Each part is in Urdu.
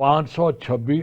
526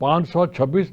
526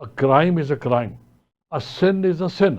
A crime is a crime, a sin is a sin.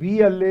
BLA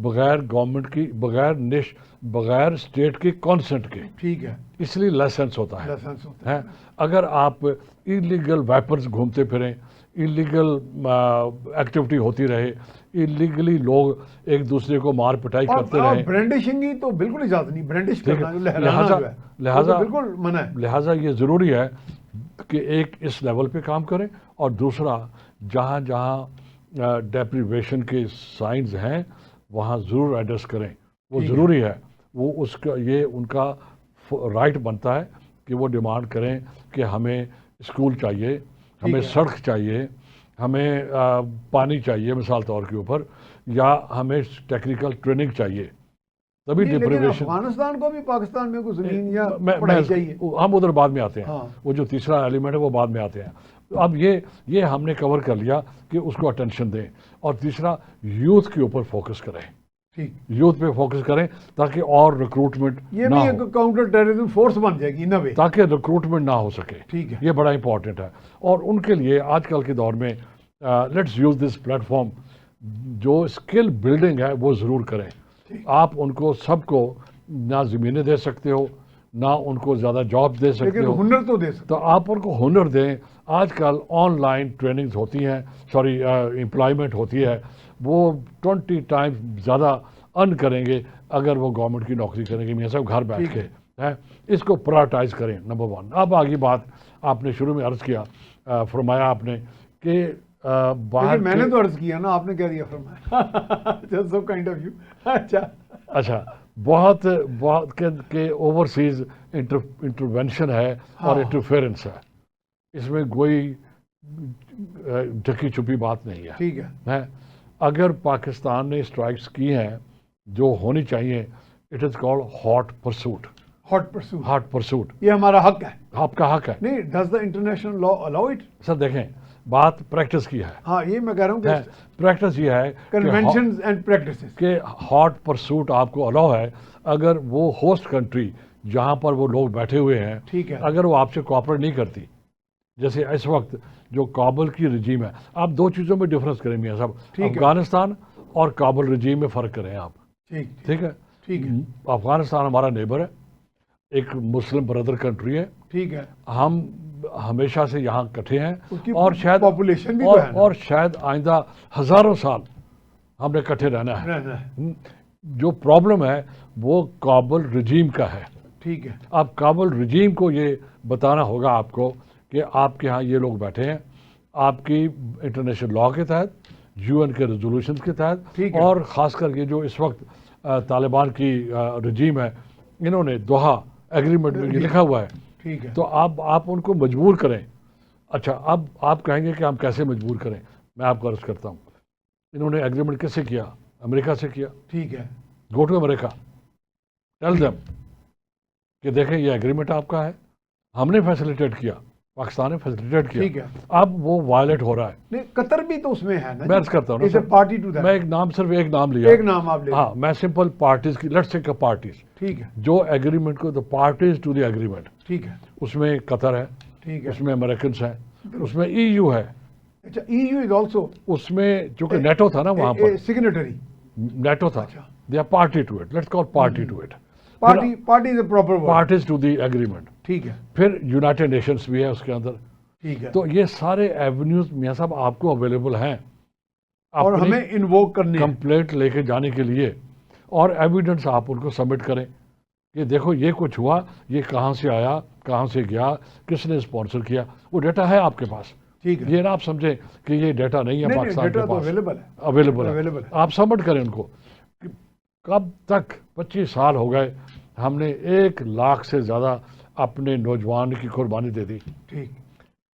بغیر گورنمنٹ کی، بغیر اسٹیٹ کی کانسنٹ کے، ٹھیک ہے، اس لیے لائسنس ہوتا ہے. لائسنس ہوتا ہے. ہیں اگر آپ انلیگل ویپنز گھومتے پھریں، انلیگل ایکٹیویٹی ہوتی رہے، انلیگلی لوگ ایک دوسرے کو مار پٹائی کرتے اور رہیں، برینڈشنگ کی تو بالکل اجازت نہیں، برینڈش ٹھیک کرنا ہے، جو لہرانا جو ہے وہ تو بالکل منع ہے. لہٰذا یہ ضروری ہے کہ ایک اس لیول پہ کام کریں، اور دوسرا جہاں جہاں ڈیپریویشن کے سائنز ہیں وہاں ضرور ایڈریس کریں، وہ ضروری ہے. وہ اس کا یہ ان کا رائٹ بنتا ہے کہ وہ ڈیمانڈ کریں کہ ہمیں اسکول چاہیے، ہمیں سڑک چاہیے، ہمیں پانی چاہیے مثال طور کے اوپر، یا ہمیں ٹیکنیکل ٹریننگ چاہیے. تبھی لیکن ڈپریویشن. افغانستان کو بھی پاکستان میں کوئی زمین یا میں پڑھائی چاہیے. ہم ادھر بعد میں آتے ہیں، ہاں. وہ جو تیسرا ایلیمنٹ ہے وہ بعد میں آتے ہیں. اب یہ ہم نے کور کر لیا کہ اس کو اٹینشن دیں، اور تیسرا یوتھ کے اوپر فوکس کریں، ٹھیک، یوتھ پہ فوکس کریں تاکہ اور ریکروٹمنٹ یہ نہ بھی ہو، ایک کاؤنٹر ٹیررزم فورس بن جائے گی نہ وے. تاکہ ریکروٹمنٹ نہ ہو سکے. ٹھیک ہے، یہ بڑا امپورٹنٹ ہے. اور ان کے لیے آج کل کے دور میں let's use this plate form, جو اسکل بلڈنگ ہے وہ ضرور کریں. آپ ان کو سب کو نہ زمینیں دے سکتے ہو، نہ ان کو زیادہ جاب دے سکتے لیکن ہو، ہنر تو دے سکتے. تو آپ ان کو ہنر دیں. آج کل آن لائن ٹریننگز ہوتی ہیں، امپلائمنٹ ہوتی ہے، وہ 20 ٹائمز زیادہ ارن کریں گے اگر وہ گورنمنٹ کی نوکری کریں گے. میاں صاحب گھر بیٹھ کے ہیں، اس کو پرائرٹائز کریں نمبر 1. اب آگے بات آپ نے شروع میں عرض کیا، فرمایا آپ نے کہ باہر میں نے تو عرض کیا نا، آپ نے کہہ دیا فرمایا. So kind of you. اچھا، بہت کہ اوورسیز انٹروینشن ہے اور انٹرفیئرنس ہے، اس میں کوئی ڈھکی چھپی بات نہیں ہے. ٹھیک ہے، اگر پاکستان نے اسٹرائکس کی ہیں جو ہونی چاہیے، it is called hot pursuit. Hot pursuit یہ ہمارا حق ہے، آپ کا حق ہے. نہیں does the international law allow it? Sir دیکھیں، بات پریکٹس کی ہے. ہاں یہ میں کہہ رہا ہوں کہ پریکٹس یہ ہے کنونشنز اینڈ پریکٹسز کہ ہاٹ پرسوٹ آپ کو الاؤ ہے اگر وہ ہوسٹ کنٹری جہاں پر وہ لوگ بیٹھے ہوئے ہیں، ٹھیک ہے، اگر وہ آپ سے کوآپریٹ نہیں کرتی. جیسے اس وقت جو کابل کی رجیم ہے، آپ دو چیزوں میں ڈفرنس کریں میاں صاحب، افغانستان اور کابل رجیم میں فرق کریں آپ. ٹھیک ہے، ٹھیک ہے. افغانستان ہمارا نیبر ہے، ایک مسلم بردر کنٹری ہے. ٹھیک ہے، ہم ہمیشہ سے یہاں کٹھے ہیں، اور شاید پاپولیشن بھی تو ہے، اور شاید آئندہ ہزاروں سال ہم نے کٹھے رہنا ہے. جو پرابلم ہے وہ کابل رجیم کا ہے. ٹھیک ہے، اب کابل رجیم کو یہ بتانا ہوگا آپ کو کہ آپ کے ہاں یہ لوگ بیٹھے ہیں آپ کی انٹرنیشنل لا کے تحت، UN کے ریزولوشنز کے تحت، اور خاص کر یہ جو اس وقت طالبان کی رجیم ہے، انہوں نے دوحہ ایگریمنٹ میں یہ لکھا ہوا ہے. ٹھیک ہے، تو آپ ان کو مجبور کریں. اچھا، اب آپ کہیں گے کہ ہم کیسے مجبور کریں؟ میں آپ کو عرض کرتا ہوں. انہوں نے ایگریمنٹ کس سے کیا؟ امریکہ سے کیا. ٹھیک ہے، go to America, tell them کہ دیکھیں یہ ایگریمنٹ آپ کا ہے، ہم نے فیسلیٹیٹ کیا، پاکستان نے فیسلیٹیٹ کیا. ٹھیک ہے، اب وہ وائلیٹ ہو رہا ہے. نہیں قطر بھی تو اس میں ہے نا. میں عرض کرتا ہوں نا، پارٹی ٹو دیٹ. میں صرف ایک نام لیا، ایک نام آپ لے. ہاں، میں سمپل پارٹیز کی، لیٹس ٹیک پارٹیز. ٹھیک ہے، جو ایگریمنٹ کو، the parties to the agreement, ٹھیک ہے، اس میں قطر ہے، ٹھیک ہے، اس میں امریکنس ہیں، اس میں EU ہے. اچھا EU از آلسو، اس میں چونکہ نیٹو تھا نا وہاں پر، سگنیٹری نیٹو تھا. They are party to it, let's call party to it. Party is a proper word. Parties to the agreement. ٹھیک ہے، پھر یونائٹڈ نیشنز بھی ہے اس کے اندر. ٹھیک ہے. تو یہ سارے ایونیوز میاں صاحب آپ کو اویلیبل ہیں اور ہمیں انووک کرنے ہیں کمپلیٹ لے کے جانے کے لیے، اور ایویڈنس آپ ان کو سبمٹ کریں کہ دیکھو یہ کچھ ہوا، یہ کہاں سے آیا، کہاں سے گیا، کس نے اسپانسر کیا. وہ ڈیٹا ہے آپ کے پاس. ٹھیک ہے، یہ نہ آپ سمجھیں کہ یہ ڈیٹا نہیں ہے پاکستان کے پاس، اویلیبل ہے. آپ سبمٹ کریں ان کو. کب تک 25 سال ہو گئے، ہم نے 1 لاکھ سے زیادہ اپنے نوجوان کی قربانی دے دی. ٹھیک،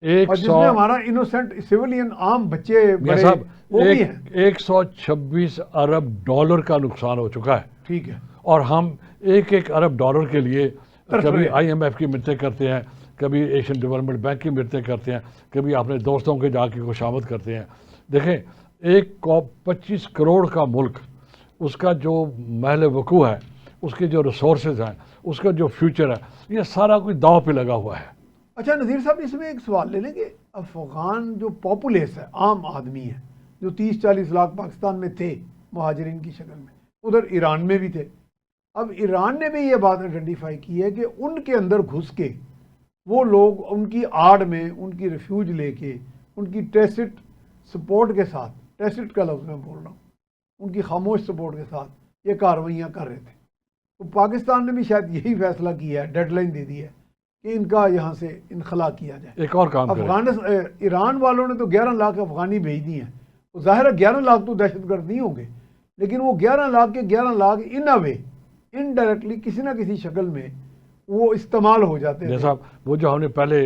اور جس میں ہمارا انوسنٹ سیولین عام بچے بڑے وہ بھی ہیں. 126 ارب ڈالر کا نقصان ہو چکا ہے. ٹھیک ہے، اور ہم 1 ارب ڈالر کے لیے کبھی IMF کی منتیں کرتے ہیں، کبھی ایشین ڈیولپمنٹ بینک کی منتیں کرتے ہیں، کبھی اپنے دوستوں کے جا کے خوشامد کرتے ہیں. دیکھیں 25 کروڑ کا ملک، اس کا جو محل وقوع ہے، اس کے جو ریسورسز ہیں، اس کا جو فیوچر ہے، یہ سارا کوئی داؤ پہ لگا ہوا ہے. اچھا نذیر صاحب، اس میں ایک سوال لے لیں کہ افغان جو پاپولیس ہے، عام آدمی ہے جو 30-40 لاکھ پاکستان میں تھے مہاجرین کی شکل میں، ادھر ایران میں بھی تھے. اب ایران نے بھی یہ بات آئیڈینٹیفائی کی ہے کہ ان کے اندر گھس کے وہ لوگ ان کی آڑ میں ان کی ریفیوج لے کے ان کی ٹیسٹ سپورٹ کے ساتھ، ٹیسٹ کا لفظ میں بول رہا ہوں، ان کی خاموش سپورٹ کے ساتھ یہ کارروائیاں کر رہے تھے. تو پاکستان نے بھی شاید یہی فیصلہ کیا ہے، ڈیڈ لائن دے دی ہے کہ ان کا یہاں سے انخلا کیا جائے. ایک اور کام کریں. ایران والوں نے تو 11 لاکھ افغانی بھیج دی ہیں. ظاہر ہے 11 لاکھ تو دہشت گرد نہیں ہوں گے، لیکن وہ 11 لاکھ کے 11 لاکھ ان اے وے انڈائریکٹلی کسی نہ کسی شکل میں وہ استعمال ہو جاتے ہیں. صاحب وہ جو ہم نے پہلے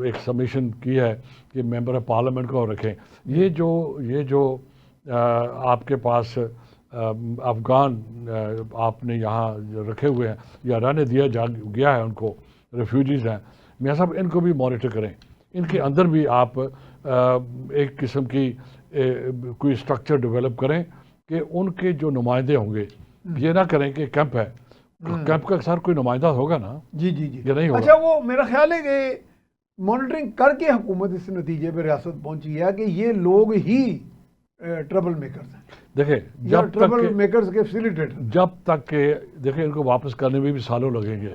ایک سبمیشن کی ہے کہ ممبر آف پارلیمنٹ کو رکھیں، یہ جو آپ کے پاس افغان آپ نے یہاں رکھے ہوئے ہیں یا رہنے دیا گیا ہے ان کو، ریفیوجیز ہیں، میاں صاحب ان کو بھی مانیٹر کریں. ان کے اندر بھی آپ ایک قسم کی کوئی اسٹرکچر ڈیولپ کریں کہ ان کے جو نمائندے ہوں گے، یہ نہ کریں کہ کیمپ ہے، کیمپ کا اکثر کوئی نمائندہ ہوگا نا. جی یہ نہیں ہوگا. اچھا، وہ میرا خیال ہے کہ مانیٹرنگ کر کے حکومت اس نتیجے پہ ریاست پہنچی ہے کہ یہ لوگ ہی ٹربل میکرز ہیں. دیکھیں ٹربل میکرز کے فیسیلیٹیٹر. جب تک کہ دیکھیں ان کو واپس کرنے میں بھی سالوں لگیں گے.